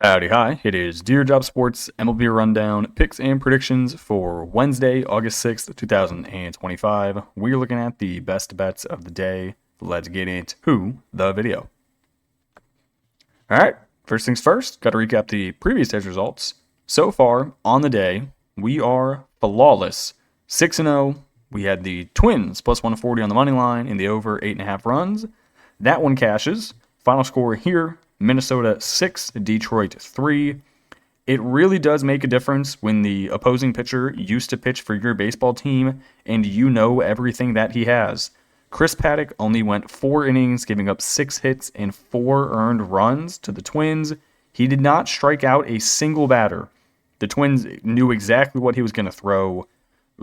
Howdy, hi. It is Dear Job Sports MLB Rundown picks and predictions for Wednesday, August 6th, 2025. We're looking at the best bets of the day. Let's get into the video. All right, first things first, got to recap the previous day's results. So far on the day, we are flawless. 6-0. We had the Twins plus 140 on the money line in the over 8.5 runs. That one cashes. Final score here, Minnesota 6, Detroit 3. It really does make a difference when the opposing pitcher used to pitch for your baseball team and you know everything that he has. Chris Paddock only went 4 innings, giving up 6 hits and 4 earned runs to the Twins. He did not strike out a single batter. The Twins knew exactly what he was going to throw.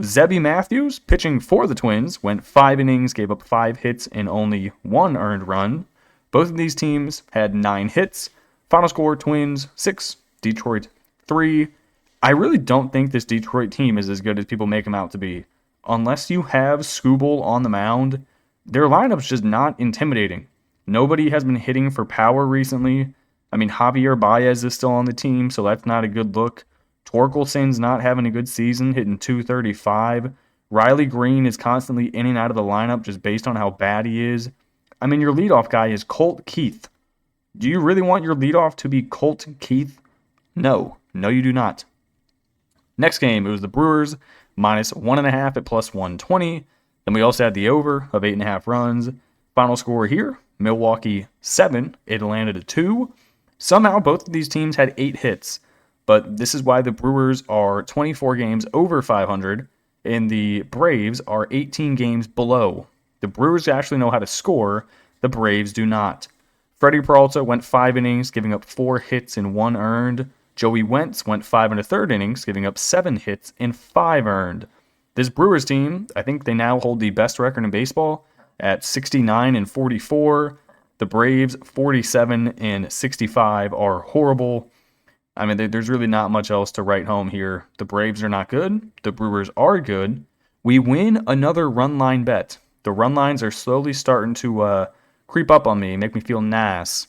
Zebby Matthews, pitching for the Twins, went 5 innings, gave up 5 hits and only 1 earned run. Both of these teams had 9 hits. Final score, Twins 6, Detroit 3. I really don't think this Detroit team is as good as people make them out to be. Unless you have Skubal on the mound, their lineup's just not intimidating. Nobody has been hitting for power recently. I mean, Javier Baez is still on the team, so that's not a good look. Torkelson's not having a good season, hitting 235. Riley Green is constantly in and out of the lineup just based on how bad he is. I mean, your leadoff guy is Colt Keith. Do you really want your leadoff to be Colt Keith? No, you do not. Next game, it was the Brewers minus 1.5 at plus 120. Then we also had the over of 8.5 runs. Final score here, Milwaukee 7, Atlanta 2. Somehow both of these teams had 8 hits, but this is why the Brewers are 24 games over 500 and the Braves are 18 games below. The Brewers actually know how to score. The Braves do not. Freddie Peralta went 5 innings, giving up 4 hits and 1 earned. Joey Wentz went 5 1/3 innings, giving up 7 hits and 5 earned. This Brewers team, I think they now hold the best record in baseball at 69-44. The Braves, 47-65, are horrible. I mean, there's really not much else to write home here. The Braves are not good. The Brewers are good. We win another run line bet. The run lines are slowly starting to creep up on me, make me feel nice.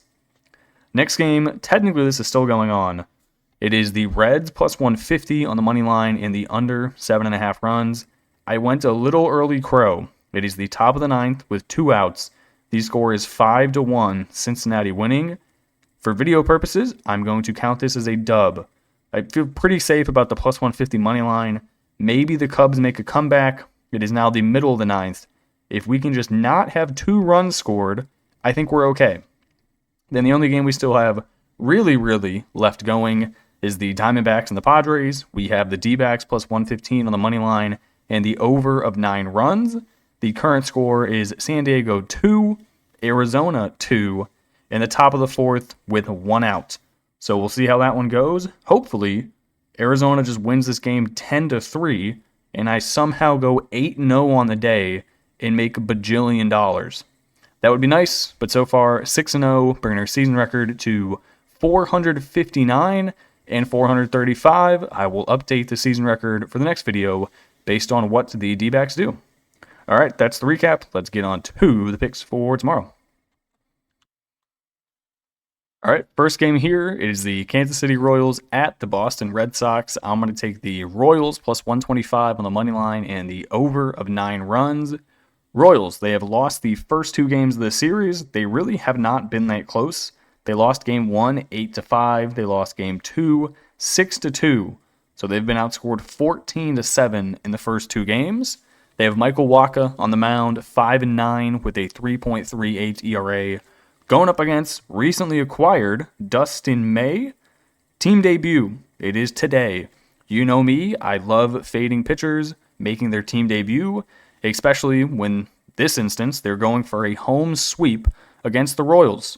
Next game, technically this is still going on. It is the Reds plus 150 on the money line in the under 7.5 runs. I went a little early crow. It is the top of the 9th with 2 outs. The score is 5-1, Cincinnati winning. For video purposes, I'm going to count this as a dub. I feel pretty safe about the plus 150 money line. Maybe the Cubs make a comeback. It is now the middle of the 9th. If we can just not have 2 runs scored, I think we're okay. Then the only game we still have really left going is the Diamondbacks and the Padres. We have the D-backs plus 115 on the money line and the over of 9 runs. The current score is San Diego 2, Arizona 2, in the top of the 4th with 1 out. So we'll see how that one goes. Hopefully, Arizona just wins this game 10-3, and I somehow go 8-0 on the day and make a bajillion dollars. That would be nice, but so far 6-0, bringing our season record to 459 and 435. I will update the season record for the next video based on what the D-backs do. All right, that's the recap. Let's get on to the picks for tomorrow. All right, first game here is the Kansas City Royals at the Boston Red Sox. I'm going to take the Royals plus 125 on the money line and the over of 9 runs. Royals, they have lost the first 2 games of the series. They really have not been that close. They lost game 1, 8-5. They lost game 2, 6-2. So they've been outscored 14-7 in the first 2 games. They have Michael Wacha on the mound, 5-9 with a 3.38 ERA. Going up against recently acquired Dustin May. Team debut. It is today. You know me. I love fading pitchers making their team debut, especially when, this instance, they're going for a home sweep against the Royals.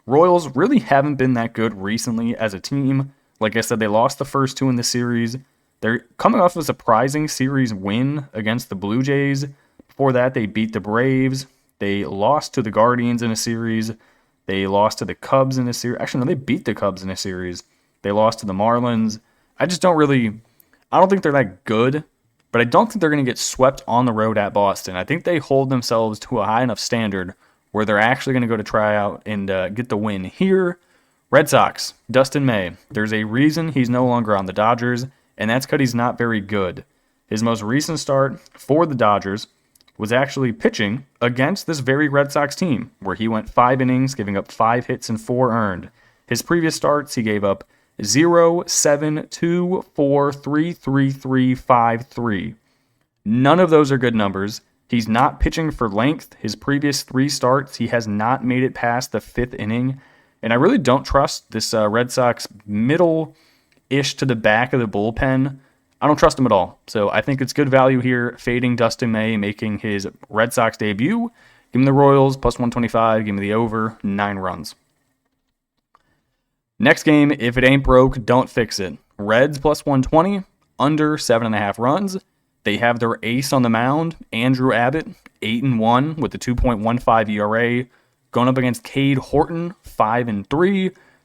Royals really haven't been that good recently as a team. Like I said, they lost the first 2 in the series. They're coming off a surprising series win against the Blue Jays. Before that, they beat the Braves. They lost to the Guardians in a series. They lost to the Cubs in a series. Actually, no, they beat the Cubs in a series. They lost to the Marlins. I don't think they're that good, but I don't think they're going to get swept on the road at Boston. I think they hold themselves to a high enough standard where they're actually going to go to try out and get the win here. Red Sox, Dustin May. There's a reason he's no longer on the Dodgers, and that's because he's not very good. His most recent start for the Dodgers was actually pitching against this very Red Sox team, where he went 5 innings, giving up 5 hits and 4 earned. His previous starts, he gave up 0, 7, 2, 4, 3, 3, 3, 5, 3. None of those are good numbers. He's not pitching for length. His previous 3 starts, he has not made it past the 5th inning. And I really don't trust this Red Sox middle-ish to the back of the bullpen. I don't trust him at all. So I think it's good value here, fading Dustin May, making his Red Sox debut. Give me the Royals, plus 125. Give me the over, 9 runs. Next game, if it ain't broke, don't fix it. Reds, plus 120, under 7.5 runs. They have their ace on the mound, Andrew Abbott, 8-1 with a 2.15 ERA. Going up against Cade Horton, 5-3,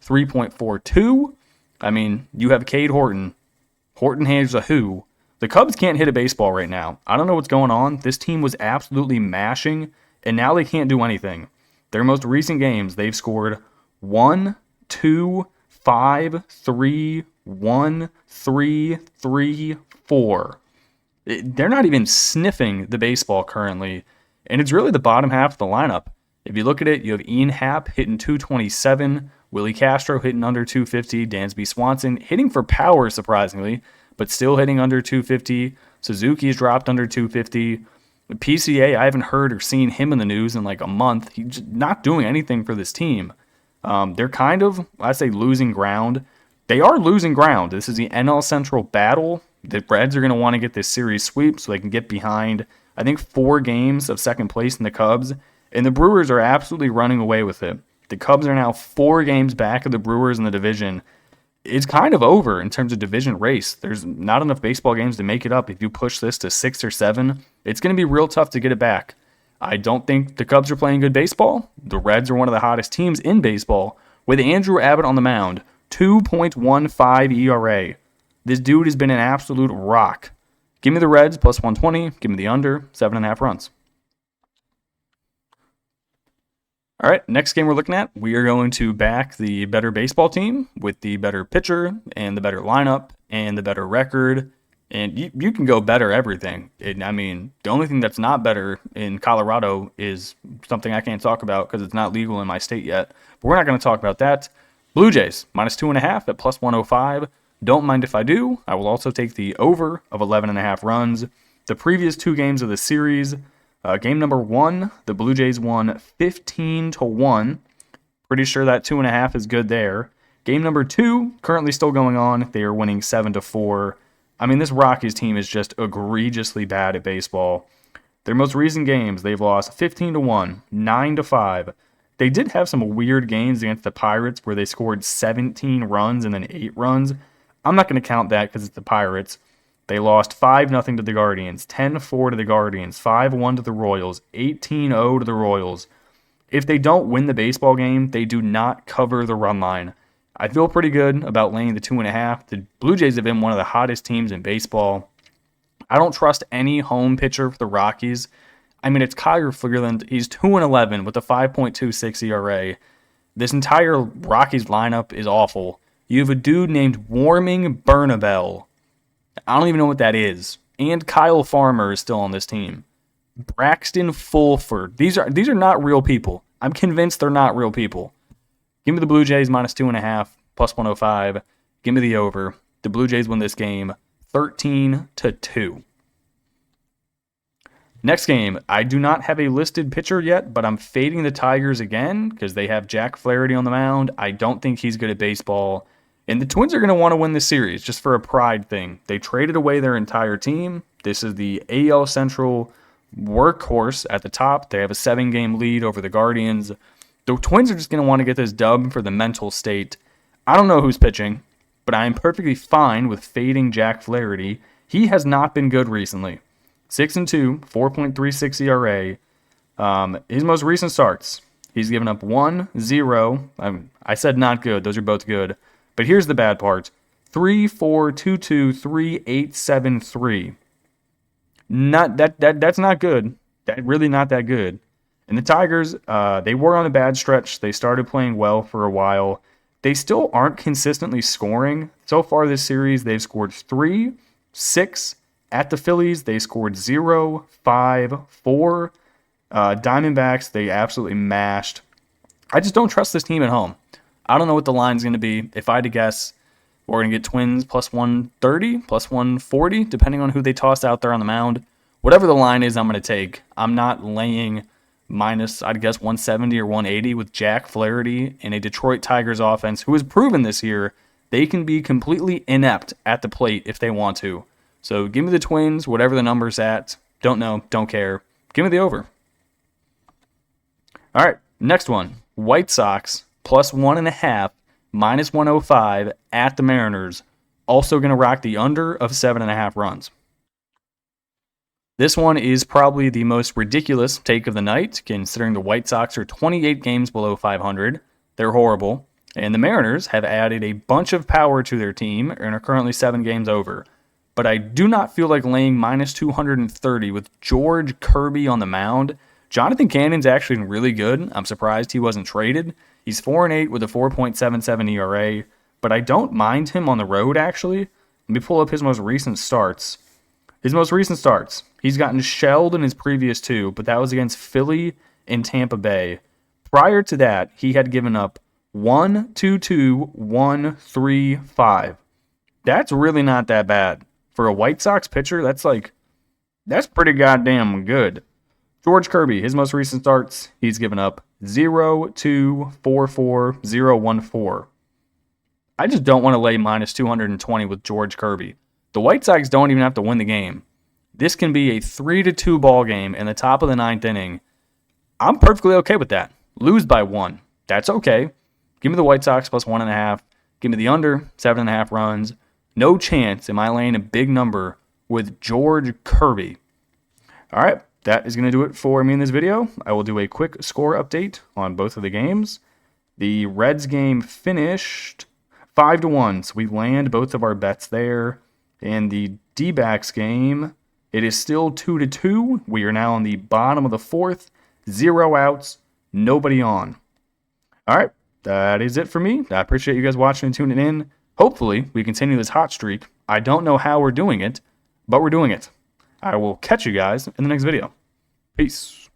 3.42. I mean, you have Cade Horton. Horton has a who. The Cubs can't hit a baseball right now. I don't know what's going on. This team was absolutely mashing, and now they can't do anything. Their most recent games, they've scored 1, 2, 5, 3, 1, 3, 3, 4. They're not even sniffing the baseball currently, and it's really the bottom half of the lineup. If you look at it, you have Ian Happ hitting 227, Willie Castro hitting under 250, Dansby Swanson hitting for power, surprisingly, but still hitting under 250. Suzuki's dropped under 250. PCA, I haven't heard or seen him in the news in like a month. He's just not doing anything for this team. They're kind of, I say, losing ground. They are losing ground. This is the NL Central battle. The Reds are going to want to get this series sweep so they can get behind, I think, 4 games of second place in the Cubs. And the Brewers are absolutely running away with it. The Cubs are now 4 games back of the Brewers in the division. It's kind of over in terms of division race. There's not enough baseball games to make it up. If you push this to 6 or 7, it's going to be real tough to get it back. I don't think the Cubs are playing good baseball. The Reds are one of the hottest teams in baseball. With Andrew Abbott on the mound, 2.15 ERA. This dude has been an absolute rock. Give me the Reds, plus 120. Give me the under, 7.5 runs. All right, next game we're looking at, we are going to back the better baseball team with the better pitcher and the better lineup and the better record. And you can go better everything. I mean, the only thing that's not better in Colorado is something I can't talk about because it's not legal in my state yet. But we're not going to talk about that. Blue Jays, minus 2.5 at plus 105. Don't mind if I do. I will also take the over of 11.5 runs. The previous 2 games of the series, game number 1, the Blue Jays won 15-1. Pretty sure that 2.5 is good there. Game number 2, currently still going on. They are winning 7-4. I mean, this Rockies team is just egregiously bad at baseball. Their most recent games, they've lost 15-1, 9-5. They did have some weird games against the Pirates where they scored 17 runs and then 8 runs. I'm not going to count that because it's the Pirates. They lost 5-0 to the Guardians, 10-4 to the Guardians, 5-1 to the Royals, 18-0 to the Royals. If they don't win the baseball game, they do not cover the run line. I feel pretty good about laying the 2.5. The Blue Jays have been one of the hottest teams in baseball. I don't trust any home pitcher for the Rockies. I mean, it's Kyle Freeland. He's 2-11 with a 5.26 ERA. This entire Rockies lineup is awful. You have a dude named Warming Bernabel. I don't even know what that is. And Kyle Farmer is still on this team. Braxton Fulford. These are not real people. I'm convinced they're not real people. Give me the Blue Jays minus 2.5, plus 105. Give me the over. The Blue Jays win this game 13-2. Next game, I do not have a listed pitcher yet, but I'm fading the Tigers again because they have Jack Flaherty on the mound. I don't think he's good at baseball. And the Twins are going to want to win this series just for a pride thing. They traded away their entire team. This is the AL Central workhorse at the top. They have a 7-game lead over the Guardians. The Twins are just going to want to get this dub for the mental state. I don't know who's pitching, but I am perfectly fine with fading Jack Flaherty. He has not been good recently. 6-2, 4.36 ERA. His most recent starts, he's given up 1, 0. I said not good. Those are both good. But here's the bad part. 3, 4, 2, 2, 3, 8, 7, 3. That's not good. Really not that good. And the Tigers, they were on a bad stretch. They started playing well for a while. they still aren't consistently scoring. So far this series, they've scored 3, 6. At the Phillies, they scored 0, 5, 4. Diamondbacks, they absolutely mashed. I just don't trust this team at home. I don't know what the line's going to be. If I had to guess, we're going to get Twins plus 130, plus 140, depending on who they toss out there on the mound. Whatever the line is, I'm going to take. I'm not laying minus, I'd guess, 170 or 180 with Jack Flaherty in a Detroit Tigers offense who has proven this year they can be completely inept at the plate if they want to. So give me the Twins, whatever the number's at. Don't know, don't care. Give me the over. All right, next one. White Sox plus 1.5, minus 105 at the Mariners. Also going to rock the under of 7.5 runs. This one is probably the most ridiculous take of the night, considering the White Sox are 28 games below 500. They're horrible. And the Mariners have added a bunch of power to their team and are currently 7 games over. But I do not feel like laying minus 230 with George Kirby on the mound. Jonathan Cannon's actually really good. I'm surprised he wasn't traded. He's 4-8 with a 4.77 ERA, but I don't mind him on the road, actually. Let me pull up his most recent starts. He's gotten shelled in his previous 2, but that was against Philly and Tampa Bay. Prior to that, he had given up 1-2-2, 1-3-5. That's really not that bad. For a White Sox pitcher, that's pretty goddamn good. George Kirby, his most recent starts, he's given up 0-2, 4-4, 0-1-4. I just don't want to lay minus 220 with George Kirby. The White Sox don't even have to win the game. This can be a 3-2 ball game in the top of the 9th inning. I'm perfectly okay with that. Lose by 1. That's okay. Give me the White Sox plus 1.5. Give me the under 7.5 runs. No chance am I laying a big number with George Kirby. All right, that is going to do it for me in this video. I will do a quick score update on both of the games. The Reds game finished 5-1, so we land both of our bets there. And the D-backs game, it is still 2-2. We are now on the bottom of the 4th. 0 outs, nobody on. All right, that is it for me. I appreciate you guys watching and tuning in. Hopefully, we continue this hot streak. I don't know how we're doing it, but we're doing it. I will catch you guys in the next video. Peace.